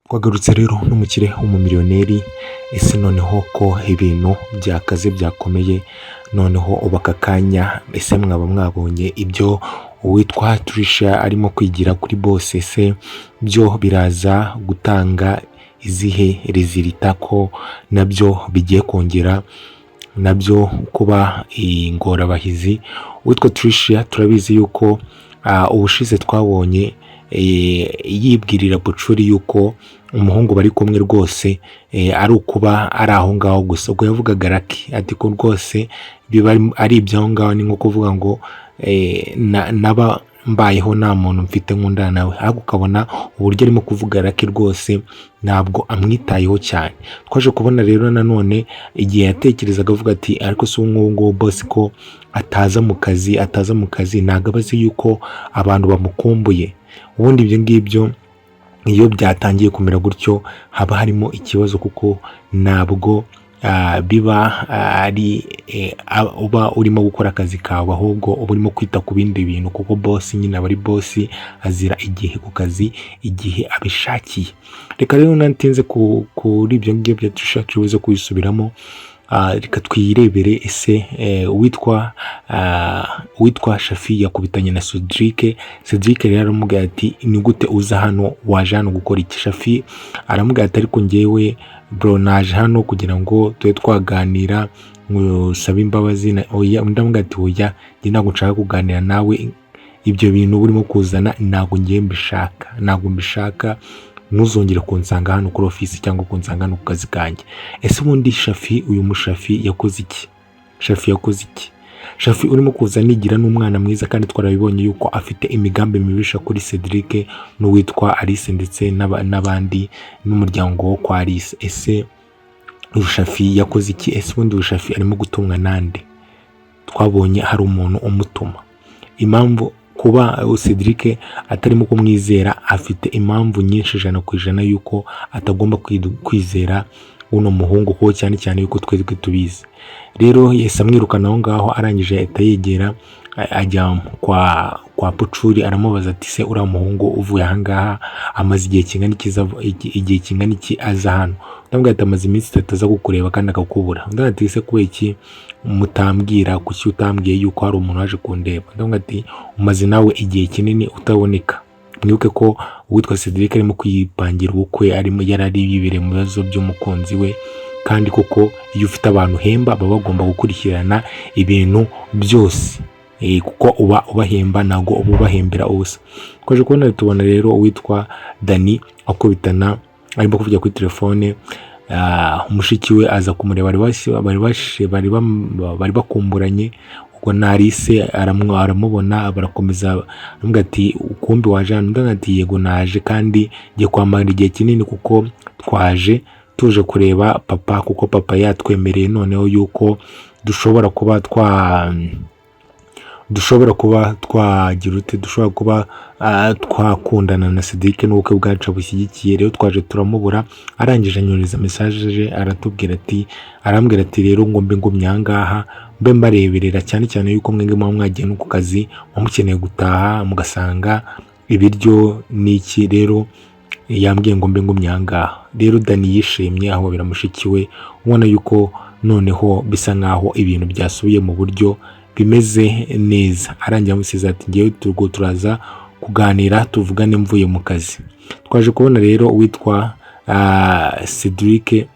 Twagarutse rero n'umukire w'umumiliyoneri, ese noneho ko ibintu byakaze byakomeye, noneho ubu aka kanya ese mwaba mwabonye ibyo uwitwa Tricia arimo kwigira kuri boss, ese byo biraza gutanga izihe rezilita ko nabyo bigiye kongera nabyo kuba ingorabahizi. Uwitwa Tricia turabizi yuko ubushize twabonye yibwirira Bucuri yuko umuhungu bari kumwe rwose ari ukuba ari aho ngaho gusa. Ubwo yavugaga Lucky ati ko rwose biba ari ibyaho ngaho, ni nko kuvuga ngo naba mbayeho nta muntu mfite nkunda nawe, ahubwo ukabona uburyo arimo kuvuga Lucky rwose ntabwo amwitayeho cyane. Twaje kubona rero nanone igihe yatekerezaga avuga ati ariko si ubu boss ko ataza mu kazi ntabwo abazi yuko abantu bamukumbuye. Ubundi ibyo ngibyo iyo byatangiye kumera gutyo haba harimo ikibazo, kuko ntabwo biba ari uba urimo gukora akazi kawe, ahubwo uba urimo kwita ku bindi bintu, kuko boss nyine aba ari boss, azira igihe ku kazi igihe abishakiye. Reka rero natinze kuri ibyo ngibyo dushaka uze kubisubiramo. Reka twirebere ese witwa Shafi yakubitanye na Cedric rero aramubwira ati ni gute uza hano, waje hano gukora iki? Shafi aramubwira ati ariko njyewe bro naje hano kugira ngo tube twaganira, ngusabe imbabazi. Oya, ndamubwira ati oya, njye ntabwo nshaka kuganira nawe, ibyo bintu urimo kuzana ntabwo ngiye mbishaka, ntuzongere kunsanga hano kuri office cyangwa kunsanga hano ku kazi kanjye. Ese ubundi Shafi, uyu mushafi yakoze iki? Shafi urimo kuza nigira n'umwana mwiza, kandi twarabibonye yuko afite imigambi mibisha kuri Cedric n'uwitwa Alice ndetse n'abandi n'umuryango wo kwa Alice. Ese uyu Shafi yakoze iki? Ese ubundi uyu Shafi arimo gutumwa nande? Twabonye hari umuntu umutuma. Impamvu kuba Cedric atarimo kumwizera, afite impamvu nyinshi 100% yuko atagomba kwizera uno muhungu, ko cyane yuko twebwe tubizi. Rero yese amwirukana aho ngaho, arangije ahita yegera ajya kwa Bucuri, aramubaza ati se uriya muhungu uvuye aha ngaha amaze igihe kingana iki aza hano? Ndamubwira ati amaze iminsi 3 aza kukureba kandi akakubura. Ndamubwira ati se kubera iki mutambwira, kuki utambwiye yuko hari umuntu waje kundeba? Ndamubwira ati umaze nawe igihe kinini utaboneka. Mwibuke ko uwitwa Cedric arimo kwipangira ubukwe, yarari yibere mu bibazo by'umukunzi we, kandi koko iyo ufite abantu hemba baba bagomba gukurikirana ibintu byose, kuko uba ubahemba ntabwo uba ubahembera ubusa. Twaje kubona tubona rero uwitwa Dani akubitana, arimo kuvuga kuri telefone. Umushiki we aza kumureba, bari bakumburanye. Ubwo Alice aramubona, barakomeza, aramubwira ati ukumbi waje hano? Ndanga ati yego naje, kandi ngiye kwamara igihe kinini, kuko tuje kureba papa, kuko papa yatwemereye noneho yuko dushobora kuba twakundana na Cedric n'ubukwe bwacu bushyigikiye. Rero twaje turamubura, arangije anyuriza message arambwira ati rero ngo mbe ngumye aha ngaha, mbe mbareberera, cyane yuko mwenge mwagiye no ku kazi, mukeneye gutaha mugasanga ibiryo n'iki. Rero yambwiye ngo mbe ngumye aha ngaha. Rero Dani yishimye, aho biramushiki we, ubona yuko noneho bisa nkaho ibintu byasubiye mu buryo bimeze neza. Arangira amusiza ati ngiye turaza kuganira tuvugane mvuye mu kazi. Twaje kubona rero uwitwa Cedric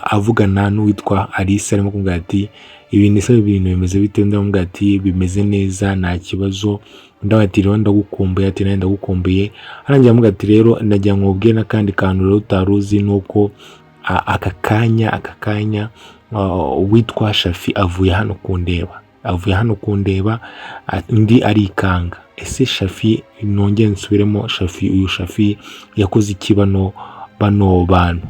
avugana n'uwitwa Alice, arimo kumubwira ati ibintu bimeze bite? Ndamubwira ati bimeze neza nta kibazo. Ndabati rero ndagukumbuye, ati nawe ndagukumbuye. Arangira amubwira ati rero ndagira ngo ubwe n'akandi kantu rero utaruzi, nuko aka kanya uwitwa Shafi avuye hano kundeba, ndi arikanga. Ese Shafi, nongeye nsubiremo, Shafi, uyu Shafi yakoze iki bano bantu?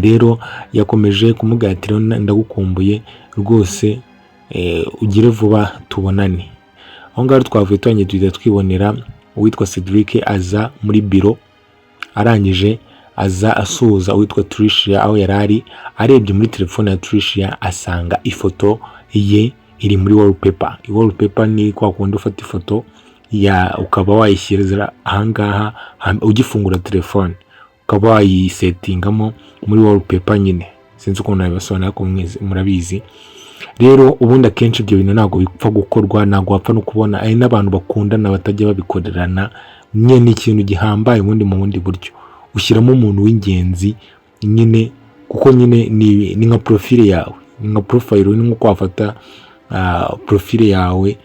Rero yakomeje kumubwira ati ndagukumbuye rwose, ugire vuba tubonane. Aho ngaho twavuye twanye twibonera uwitwa Cedric aza muri biro, arangije aza asuhuza uwitwa Tricia aho yarari. Arebye muri telefone ya Tricia asanga ifoto ye iri muri wallpaper. Ni kwa kundi ufata ifoto ukaba wayishyira aha ngaha ugifungura telefone, ukaba wayisetingamo muri wallpaper nyine, sinzi ukuntu nabibasobanurira ko murabizi. Rero ubundi akenshi ibyo bintu ntabwo bipfa gukorwa, ntabwo wapfa no kubona ari n'abantu bakundana batajya babikorerana, nyine ikintu gihambaye ubundi mu bundi buryo ushyiramo umuntu w'ingenzi nyine, kuko nyine ni nka profile yawe, ni nka profile, ni nko kwafata profile yawe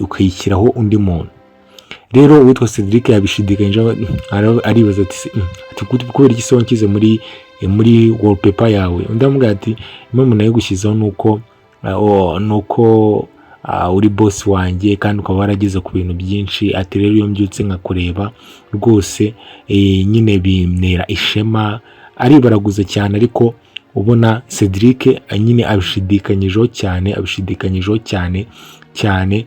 ukayishyiraho undi muntu. Rero uwitwa Cedric yabishidikanyije, aribaza ati kubera iki se wanshyize muri wallpaper yawe? Undi amubwira ati impamvu nayo gushyizeho nuko uri boss wanjye kandi ukaba warageze ku bintu byinshi. Ati rero iyo mbyutse nkakureba rwose nyine bintera ishema. Aribaraguza cyane, ariko ubona Cedric nyine abishidikanyijeho cyane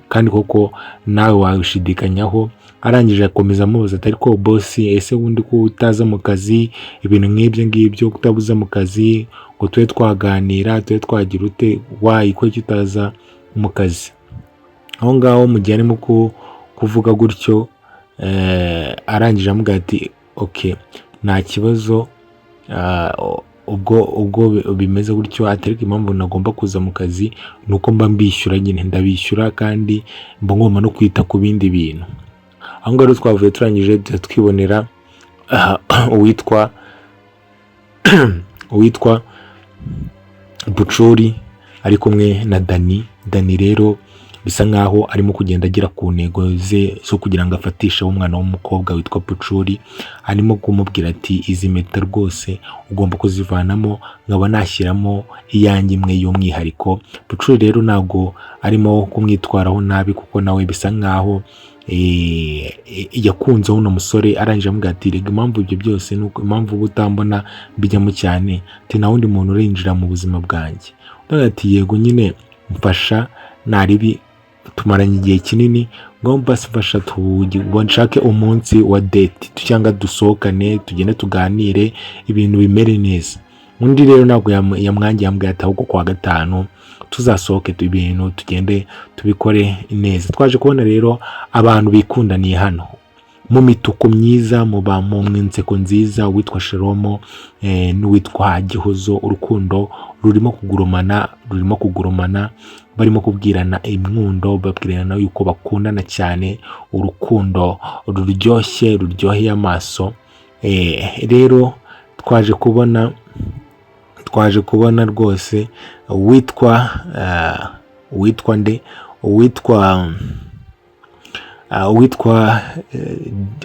kandi koko nawe wabishidikanyaho. Arangije akomeza amubaza ati ariko boss, ese wundi ko utaza mu kazi, ibintu nk'ibyo ngibyo kutabuza mu kazi ngo tube twaganira, tube twagira ute, ko utaza mu kazi? Aho ngaho mu gihe arimo kuvuga gutyo, arangije amubwira ati okay, nta kibazo, ubwo bimeze gutyo, atariko impamvu nagomba kuza mu kazi nuko mba mbishyura, nyine ndabishyura kandi mba ngomba no kwita ku bindi bintu. Aho ngaho twavuye turangije twibonera uwitwa Bucuri ari kumwe na Dani. Rero bisa nkaho arimo kugenda agira ku ntego ze zo kugira ngo afatishe umwana w'umukobwa witwa Bucuri. Arimo kumubwira ati izi mpeta rwose ugomba kuzivanamo, nkaba nashyiramo iyanjye imwe y'umwihariko. Bucuri rero ntabwo arimo kumwitwaraho nabi, kuko nawe bisa nkaho yakunze uno musore. Arangije amubwira ati rega impamvu ibyo byose nuko impamvu uba utambona bijyamo cyane, ati nta wundi muntu urinjira mu buzima bwanjye. Ati yego nyine mfasha, naribi tumaranye igihe kinini, ngomba mfasha nshake umunsi wa date cyangwa dusohokane, tugende tuganire ibintu bimere neza. Undi rero ntabwo yamwangiye, yambwiye ati ahubwo kuwa gatanu tuzasohoke ibintu tugende tubikore neza. Twaje kubona rero abantu bikundaniye hano mu mituko myiza, mu nseko nziza, uwitwa Sheromo n'uwitwa Gihozo. Urukundo rurimo kugurumana, barimo kubwirana imwundo, babwirana yuko bakundana cyane, urukundo ruryoheye amaso. Rero twaje kubona rwose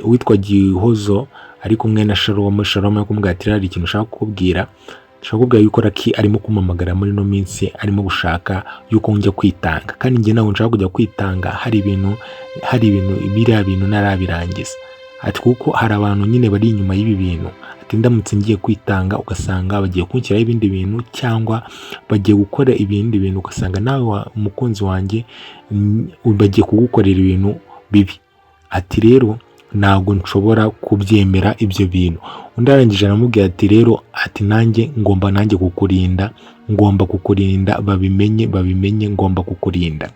uwitwa Gihozo ari kumwe na Sheromo yakumubwira ati hari ikintu ushaka kukubwira, yuko Lucky arimo kumamagara muri no minsi, arimo gushaka yuko njya kwitanga, kandi njye nawe nshaka kujya kwitanga. Hari ibintu biriya bintu narabirangiza. Ati kuko hari abantu nyine bari inyuma y'ibi bintu. Ati ndamutse ngiye kwitanga ugasanga bagiye kunshyiraho ibindi bintu, cyangwa bagiye gukora ibindi bintu ugasanga nawe umukunzi wanjye bagiye kugukorera ibintu bibi. Ati rero ntabwo nshobora kubyemera ibyo bintu. Undi arangije aramubwira ati rero ati nanjye ngomba kukurinda, babimenye ngomba kukurinda.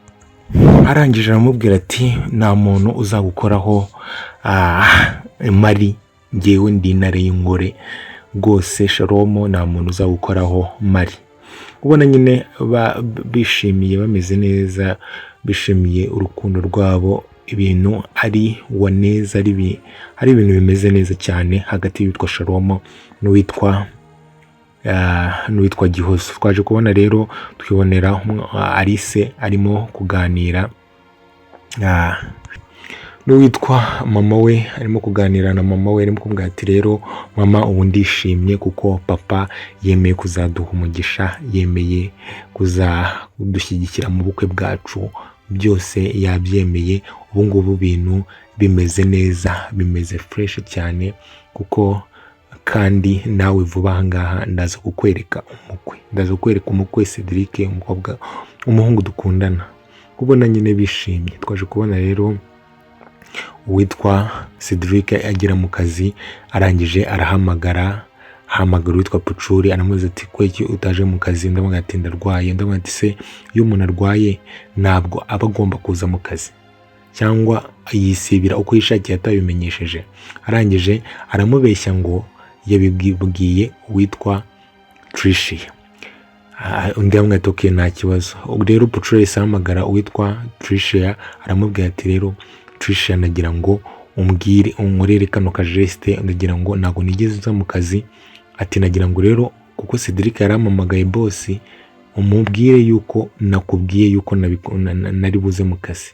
Arangije aramubwira ati nta muntu uzagukoraho mari, ngewe ndi intare y'ingore rwose. Sheromo nta muntu uzagukoraho mari. Ubona nyine bishimiye, bameze neza, bishimiye urukundo rwabo, ibintu ari waneza, ari ibintu bimeze neza cyane hagati y'uwitwa Sheromo n'uwitwa Gihozo. Twaje kubona rero twibonera Alice arimo kuganira n'uwitwa mama we, arimo kuganira na mama we, arimo kumubwira ati rero mama, ubu ndishimye kuko papa yemeye kuzaduha umugisha, yemeye kuzadushyigikira mu bukwe bwacu, byose yabyemeye. Ubu ngubu bintu bimeze neza, bimeze fresh cyane, kuko kandi nawe vuba aha ngaha ndaza kukwereka umukwe Cedric, umuhungu dukundana. Kubona nyine bishimye. Twaje kubona rero uwitwa Cedric agera mu kazi, arangije arahamagara uwitwa Bucuri, aramubaza ati kweki utaje mu kazi? Ndamubwira ati ndarwaye. Ndamubwira ati se iyo umuntu arwaye ntabwo aba agomba kuza mu kazi? cyangwa yisibira uko yishakiye atabimenyesheje. Arangije aramubeshya ngo yabibwiye uwitwa Tricia. Undi yamwita okay nta kibazo. Rero Pucuro yahise ahamagara uwitwa Tricia aramubwira ati rero Tricia nagira ngo umbwire unkorere kano kajeste, ndagira ngo ntago nigeze nza mu kazi, ati nagira ngo rero kuko Cedric yarampamagaye boss umubwire yuko nakubwiye yuko nari buze mu kazi.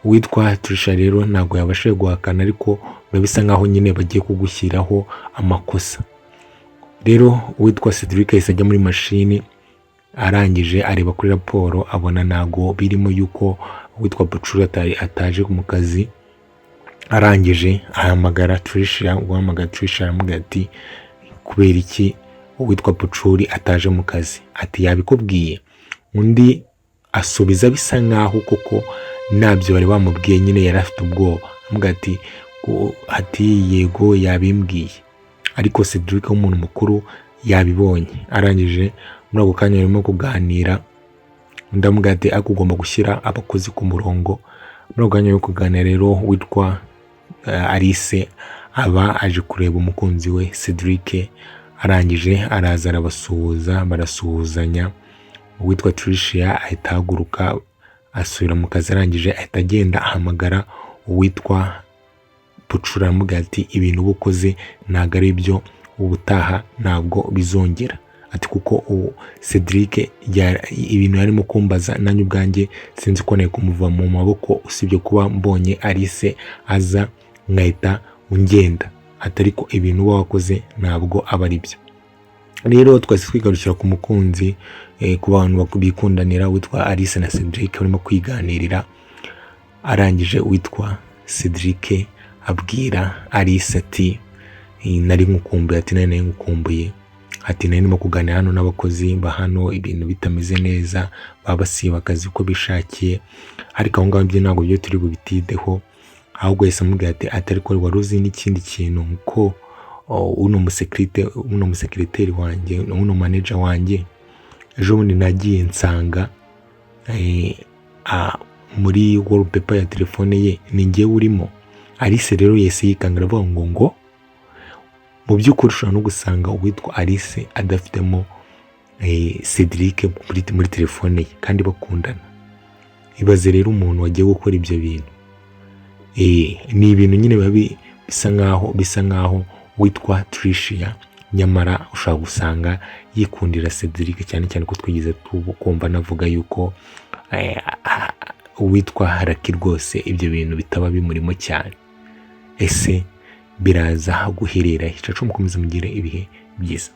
Uwitwa Tricia rero ntago yabashaye guhakana, ariko bisa nkaho nyine bagiye kugushyiraho amakosa. Rero uwitwa Cedric yahise ajya muri mashini, arangije areba kuri raporo abona ntago birimo yuko uwitwa Pucuro ataje mu kazi. Arangije ahamagara Tricia, uhamagara Tricia aramubwira ati kubera iki uwitwa Pucuro ataje mu kazi, ati yabikubwiye. Undi asubiza bisa nkaho koko nabyo bari bamubwiye, nyine yari afite ubwoba, aramubwira ati yego yabimbwiye, ariko Cedric w'umuntu mukuru yabibonye. Arangije muri ako kanya barimo kuganira, ndamubwira ati ariko ugomba gushyira abakozi ku murongo. Muri ako kanya yo kuganira rero witwa Alice aba aje kureba umukunzi we Cedric. Arangije araza arabasuhuza, barasuhuzanya. Uwitwa Tricia ahita ahaguruka asubira mu kazi. Arangije ahita agenda ahamagara uwitwa Pucuro aramubwira ati ibintu ubukoze ntago ari byo, ubutaha ntabwo bizongera. Ati kuko Cedric ibintu yarimo kumbaza nanjye ubwanjye sinzi ko naye kumuva mu maboko, usibye kuba mbonye Alice aza nkahita ungenda. Atari ko ibintu uba wakoze ntabwo aba ari byo. Rero twese twigarukira ku mukunzi, ku bantu bikundanira witwa Alice na Cedric barimo kwiganirira. Arangije witwa Cedric abwira Alice ati nari ngukumbuye, ati nari ngukumbuye, ati nari ndimo kuganira hano n'abakozi ba hano ibintu bitameze neza, babasiba akazi uko bishakiye, ariko aho ngaho ntabwo byo turi bubitideho. Ahubwo yahise amubwira ati atari ko wari uzi n'ikindi kintu ko uno musekreteri wanjye, uno manager wanjye, ejo bundi nagiye nsanga muri wallpaper ya telefone ye ni njye urimo. Alice rero yese yikangara avuga ngo mu by'ukuri ushobora no gusanga uwitwa Alice adafitemo Cedric muri telefone ye kandi bakundana. Ibaze rero umuntu wagiye gukora ibyo bintu. Ni ibintu nyine bisa nkaho witwa Tricia nyamara ushaka gusanga yikundira Cedric, cyane cyane ko twigeze kumva navuga yuko uwitwa Lucky rwose ibyo bintu bitaba bimurimo cyane. Ese biraza guherera hicacu mukomeza mugire ibihe byiza.